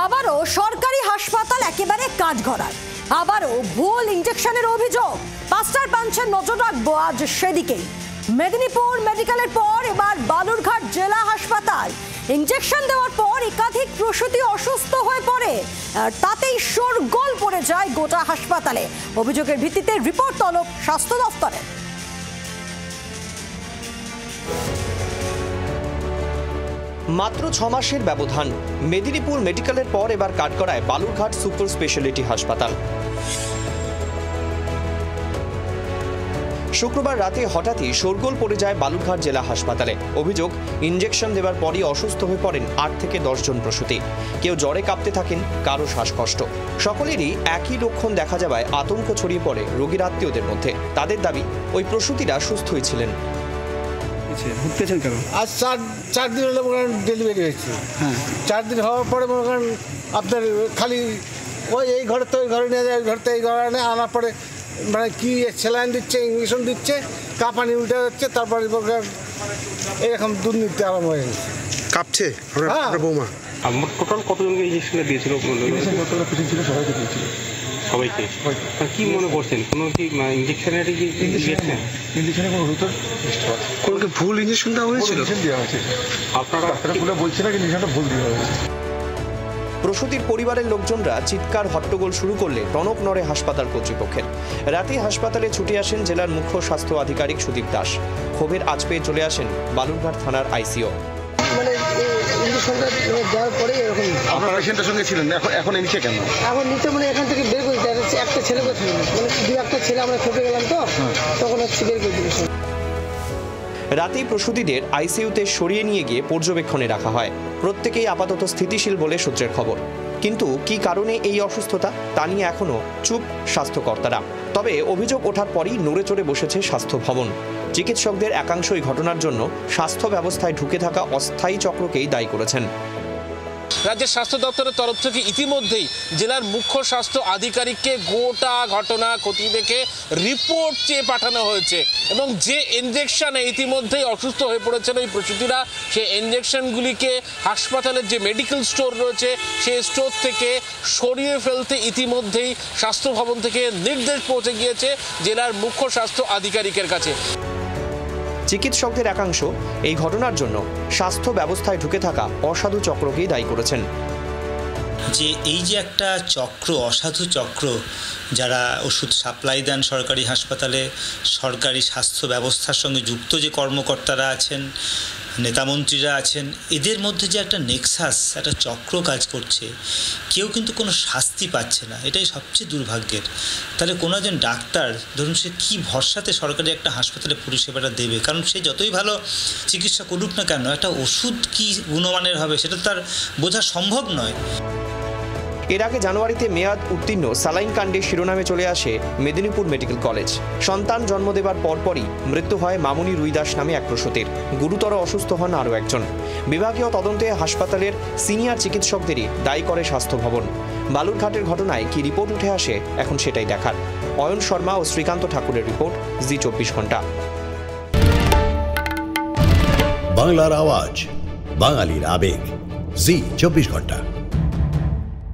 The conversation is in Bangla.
আবারও সরকারি হাসপাতাল একেবারে কাঠগড়ায়, আবারও ভুল ইনজেকশনের অভিযোগ। মাস্টার পাঞ্চের নজর রাখবো আজ সেদিকেই। মেদিনীপুর মেডিকেলের পর এবার বালুরঘাট জেলা হাসপাতাল। ইনজেকশন দেওয়ার পর একাধিক প্রসূতি অসুস্থ হয়ে পড়ে, আর তাতেই শোরগোল পড়ে যায় গোটা হাসপাতালে। অভিযোগের ভিত্তিতে রিপোর্ট তলব স্বাস্থ্য দফতরে। মাত্র 6 মাসের ব্যবধান। মেদিনীপুর মেডিকেলের পর এবার কাঠগড়ায় বালুরঘাট সুপার স্পেশালিটি হাসপাতাল। শুক্রবার রাতে হঠাৎই শোরগোল পড়ে যায় বালুরঘাট জেলা হাসপাতালে। অভিযোগ, ইনজেকশন দেওয়ার পরই অসুস্থ হয়ে পড়েন 8 থেকে 10 জন প্রসূতি। কেউ জ্বরে কাঁপতে থাকেন, কারো শ্বাসকষ্ট। সকলেরই একই লক্ষণ দেখা যাওয়ায় আতঙ্ক ছড়িয়ে পড়ে রোগীর আত্মীয়দের মধ্যে। তাদের দাবি, ওই প্রসূতিরা সুস্থই ছিলেন। আজ চার দিন হলে ডেলিভারি হয়েছে। 4 দিন হওয়ার পরে মনে করেন আপনার খালি ওই এই ঘরে তো ওই ঘরে নিয়ে যায়, ওই ঘর তো এই ঘরে আনার পরে মানে কি স্যালাইন দিচ্ছে, ইঞ্জেকশন দিচ্ছে, কাঁপানি উল্টে যাচ্ছে, তারপরে এরকম দুর্নীতি আরম্ভ হয়ে গেছে। কাঁপছে বৌমা। আমার টোটাল কতজনকে ইঞ্জেকশন দিয়েছিল? সবাইকে। কি মনে করছেন, কোনো কি ইঞ্জেকশনের কোনো কি ভুল ইঞ্জেকশন দেওয়া হয়েছিল? আপনারা বলছেন না ইঞ্জেকশনটা ভুল দেওয়া হয়েছে। প্রসূতির পরিবারের লোকজনরা চিৎকার হট্টগোল শুরু করলে টনক নড়ে হাসপাতাল কর্তৃপক্ষের। রাতে হাসপাতালে ছুটে আসেন জেলার মুখ্য স্বাস্থ্য আধিকারিক সুদীপ দাস। ক্ষোভের আঁচ পেয়ে চলে আসেন বালুরঘাট থানার আইসিও। মানে ইঞ্জেকশনটা দেওয়ার পরে এরকম আপনারা পেশেন্টের সঙ্গে ছিলেন, এখন নিচে কেন? এখন নিচে মানে এখান থেকে বের করে দেওয়া যাচ্ছে। একটা ছেলে কোথায়, মানে 2-1টা ছেলে আমরা খেপে গেলাম, তো তখন হচ্ছে বের করে দিল। রাতেই প্রসূতিদের আইসিইউতে সরিয়ে নিয়ে গিয়ে পর্যবেক্ষণে রাখা হয়। প্রত্যেকেই আপাতত স্থিতিশীল বলে সূত্রের খবর। কিন্তু কি কারণে এই অসুস্থতা, তা নিয়ে এখনও চুপ স্বাস্থ্যকর্তারা। তবে অভিযোগ ওঠার পরই নড়ে চড়ে বসেছে স্বাস্থ্য ভবন। চিকিৎসকদের একাংশ এই ঘটনার জন্য স্বাস্থ্য ব্যবস্থায় ঢুকে থাকা অস্থায়ী চক্রকেই দায়ী করেছেন। রাজ্যের স্বাস্থ্য দপ্তরের তরফ থেকে ইতিমধ্যেই জেলার মুখ্য স্বাস্থ্য আধিকারিককে গোটা ঘটনা খতিয়ে দেখে রিপোর্ট চেয়ে পাঠানো হয়েছে, এবং যে ইনজেকশনে ইতিমধ্যেই অসুস্থ হয়ে পড়েছেন ওই প্রসূতিরা, সেই ইনজেকশনগুলিকে হাসপাতালের যে মেডিকেল স্টোর রয়েছে সেই স্টোর থেকে সরিয়ে ফেলতে ইতিমধ্যেই স্বাস্থ্য ভবন থেকে নির্দেশ পৌঁছে গিয়েছে জেলার মুখ্য স্বাস্থ্য আধিকারিকের কাছে। চিকিৎসকদের একাংশ এই ঘটনার জন্য স্বাস্থ্য ব্যবস্থায় ঢুকে থাকা অসাধু চক্রকেই দায়ী করেছেন। যে এই যে একটা চক্র, অসাধু চক্র, যারা ওষুধ সাপ্লাই দেন সরকারি হাসপাতালে, সরকারি স্বাস্থ্য ব্যবস্থার সঙ্গে যুক্ত যে কর্মকর্তারা আছেন, নেতামন্ত্রীরা আছেন, এদের মধ্যে যে একটা নেক্সাস, একটা চক্র কাজ করছে, কেউ কিন্তু কোনো শাস্তি পাচ্ছে না। এটাই সবচেয়ে দুর্ভাগ্যের। তাহলে কোনো একজন ডাক্তার ধরুন সে কী ভরসাতে সরকারি একটা হাসপাতালে পরিষেবাটা দেবে? কারণ সে যতই ভালো চিকিৎসা করুক না কেন, একটা ওষুধ কী গুণমানের হবে সেটা তার বোঝা সম্ভব নয়। এর আগে জানুয়ারিতে মেয়াদ উত্তীর্ণ স্যালাইন কাণ্ডে শিরোনামে চলে আসে মেদিনীপুর মেডিকেল কলেজ। সন্তান জন্ম দেবার পরপরই মৃত্যু হয় মামুনি রুইদাস নামে এক প্রসূতির। গুরুতর অসুস্থ হন আরও একজন। বিভাগীয় তদন্তে হাসপাতালের সিনিয়র চিকিৎসকদেরই দায়ী করে স্বাস্থ্য ভবন। বালুরঘাটের ঘটনায় কি রিপোর্ট উঠে আসে, এখন সেটাই দেখার। অয়ন শর্মা ও শ্রীকান্ত ঠাকুরের রিপোর্ট, জি 24 ঘন্টা। বাংলার আওয়াজ, বাঙালির আবেগ, জি 24 ঘন্টা।